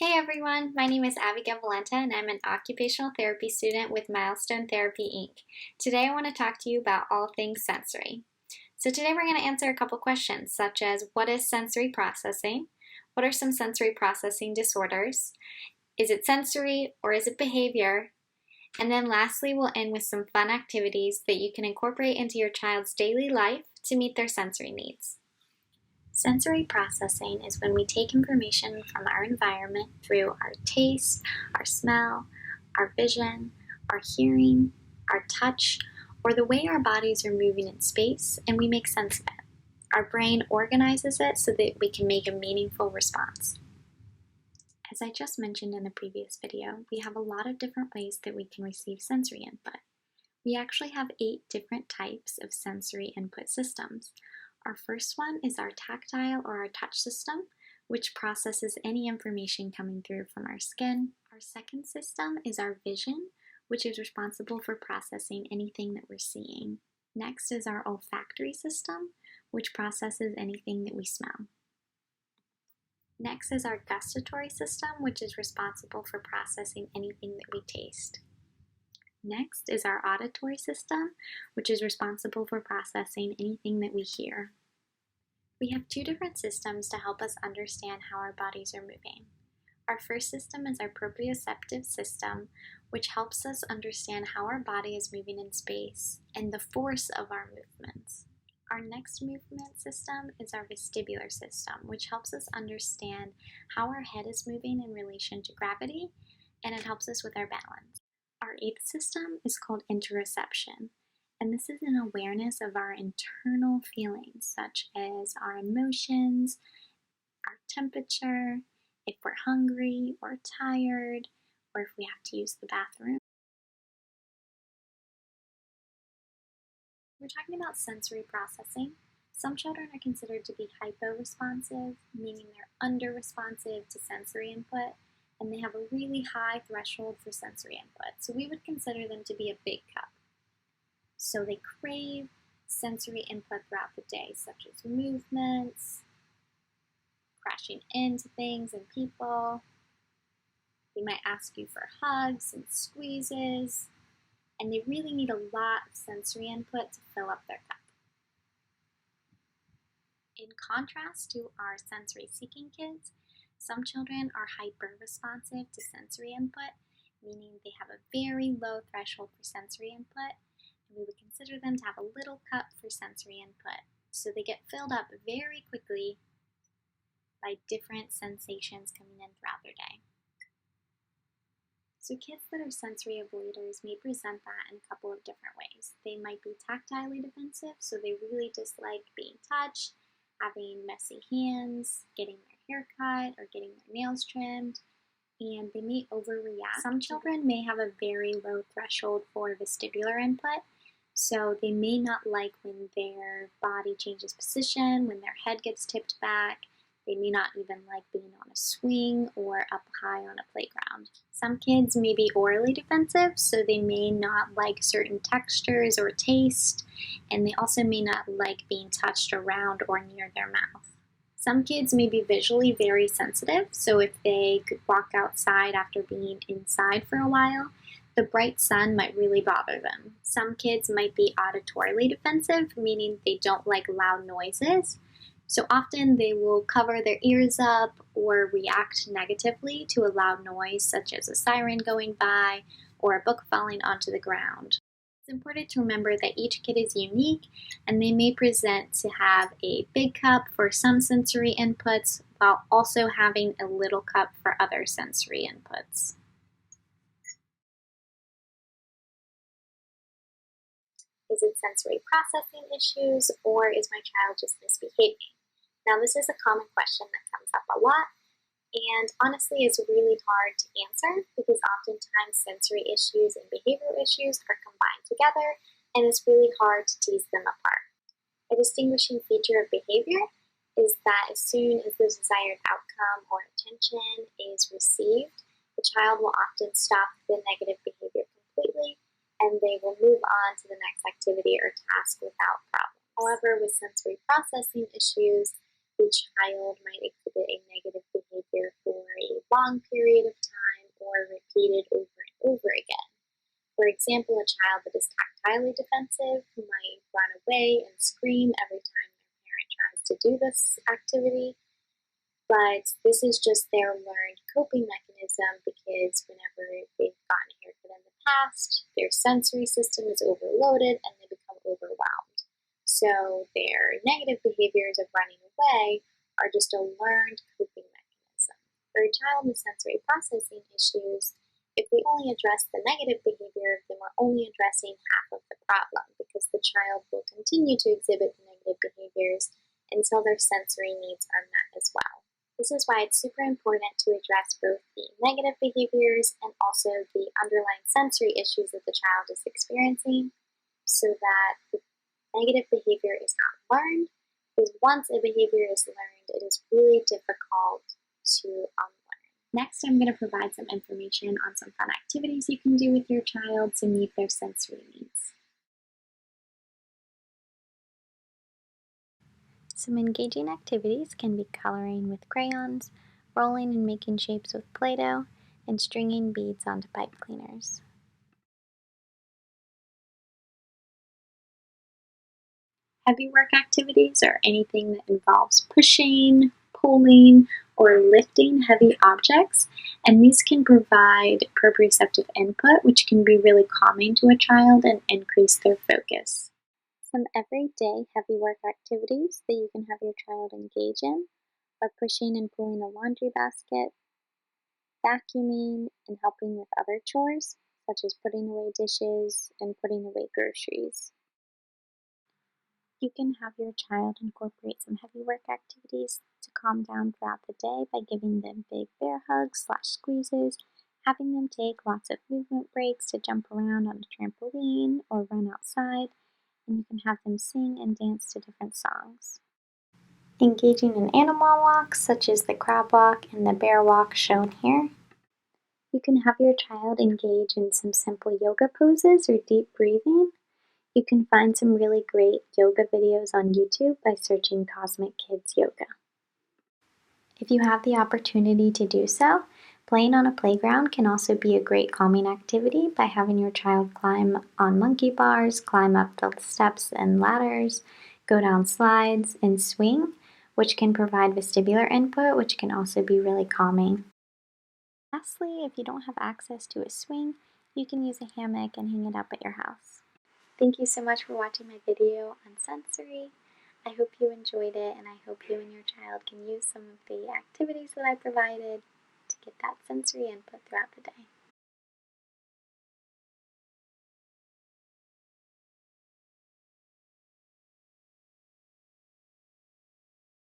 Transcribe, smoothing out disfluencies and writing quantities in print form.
Hey everyone, my name is Abigail VALENTA and I'm an occupational therapy student with Milestone Therapy Inc. Today I want to talk to you about all things sensory. So today we're going to answer a couple questions such as what is sensory processing? What are some sensory processing disorders? Is it sensory or is it behavior? And then lastly we'll end with some fun activities that you can incorporate into your child's daily life to meet their sensory needs. Sensory processing is when we take information from our environment through our taste, our smell, our vision, our hearing, our touch, or the way our bodies are moving in space, and we make sense of it. Our brain organizes it so that we can make a meaningful response. As I just mentioned in the previous video, we have a lot of different ways that we can receive sensory input. We actually have 8 different types of sensory input systems. Our first one is our tactile or our touch system, which processes any information coming through from our skin. Our second system is our vision, which is responsible for processing anything that we're seeing. Next is our olfactory system, which processes anything that we smell. Next is our gustatory system, which is responsible for processing anything that we taste. Next is our auditory system, which is responsible for processing anything that we hear. We have 2 different systems to help us understand how our bodies are moving. Our first system is our proprioceptive system, which helps us understand how our body is moving in space and the force of our movements. Our next movement system is our vestibular system, which helps us understand how our head is moving in relation to gravity, and it helps us with our balance. Our 8th system is called interoception, and this is an awareness of our internal feelings, such as our emotions, our temperature, if we're hungry or tired, or if we have to use the bathroom. We're talking about sensory processing. Some children are considered to be hyporesponsive, meaning they're under-responsive to sensory input, and they have a really high threshold for sensory input. So we would consider them to be a big cup. So they crave sensory input throughout the day, such as movements, crashing into things and people. They might ask you for hugs and squeezes, and they really need a lot of sensory input to fill up their cup. In contrast to our sensory-seeking kids, some children are hyperresponsive to sensory input, meaning they have a very low threshold for sensory input, and we would consider them to have a little cup for sensory input. So they get filled up very quickly by different sensations coming in throughout their day. So kids that are sensory avoiders may present that in a couple of different ways. They might be tactile defensive, so they really dislike being touched, having messy hands, getting their hair cut, or getting their nails trimmed, and they may overreact. Some children may have a very low threshold for vestibular input, so they may not like when their body changes position, when their head gets tipped back. They may not even like being on a swing or up high on a playground. Some kids may be orally defensive, so they may not like certain textures or taste, and they also may not like being touched around or near their mouth. Some kids may be visually very sensitive, so if they could walk outside after being inside for a while, the bright sun might really bother them. Some kids might be auditorily defensive, meaning they don't like loud noises. So often they will cover their ears up or react negatively to a loud noise such as a siren going by or a book falling onto the ground. It's important to remember that each kid is unique and they may present to have a big cup for some sensory inputs while also having a little cup for other sensory inputs. Is it sensory processing issues or is my child just misbehaving? Now, this is a common question that comes up a lot, and honestly, it's really hard to answer because oftentimes sensory issues and behavioral issues are combined together, and it's really hard to tease them apart. A distinguishing feature of behavior is that as soon as the desired outcome or attention is received, the child will often stop the negative behavior completely, and they will move on to the next activity or task without problem. However, with sensory processing issues, the child might exhibit a negative behavior behavior for a long period of time or repeated over and over again. For example, a child that is tactilely defensive who might run away and scream every time their parent tries to do this activity, but this is just their learned coping mechanism because whenever they've gotten a haircut in the past, their sensory system is overloaded and they become overwhelmed. So their negative behaviors of running away are just a learned coping mechanism. For a child with sensory processing issues, if we only address the negative behavior, then we're only addressing half of the problem because the child will continue to exhibit the negative behaviors until their sensory needs are met as well. This is why it's super important to address both the negative behaviors and also the underlying sensory issues that the child is experiencing so that the negative behavior is not learned, because once a behavior is learned, it is really difficult to unlearn. Next, I'm going to provide some information on some fun activities you can do with your child to meet their sensory needs. Some engaging activities can be coloring with crayons, rolling and making shapes with Play-Doh, and stringing beads onto pipe cleaners. Heavy work activities are anything that involves pushing, pulling, or lifting heavy objects, and these can provide proprioceptive input, which can be really calming to a child and increase their focus. Some everyday heavy work activities that you can have your child engage in are pushing and pulling a laundry basket, vacuuming, and helping with other chores, such as putting away dishes and putting away groceries. You can have your child incorporate some heavy work activities to calm down throughout the day by giving them big bear hugs / squeezes, having them take lots of movement breaks to jump around on a trampoline or run outside, and you can have them sing and dance to different songs. Engaging in animal walks such as the crab walk and the bear walk shown here. You can have your child engage in some simple yoga poses or deep breathing. You can find some really great yoga videos on YouTube by searching Cosmic Kids Yoga. If you have the opportunity to do so, playing on a playground can also be a great calming activity by having your child climb on monkey bars, climb up the steps and ladders, go down slides, and swing, which can provide vestibular input, which can also be really calming. Lastly, if you don't have access to a swing, you can use a hammock and hang it up at your house. Thank you so much for watching my video on sensory. I hope you enjoyed it, and I hope you and your child can use some of the activities that I provided to get that sensory input throughout the day.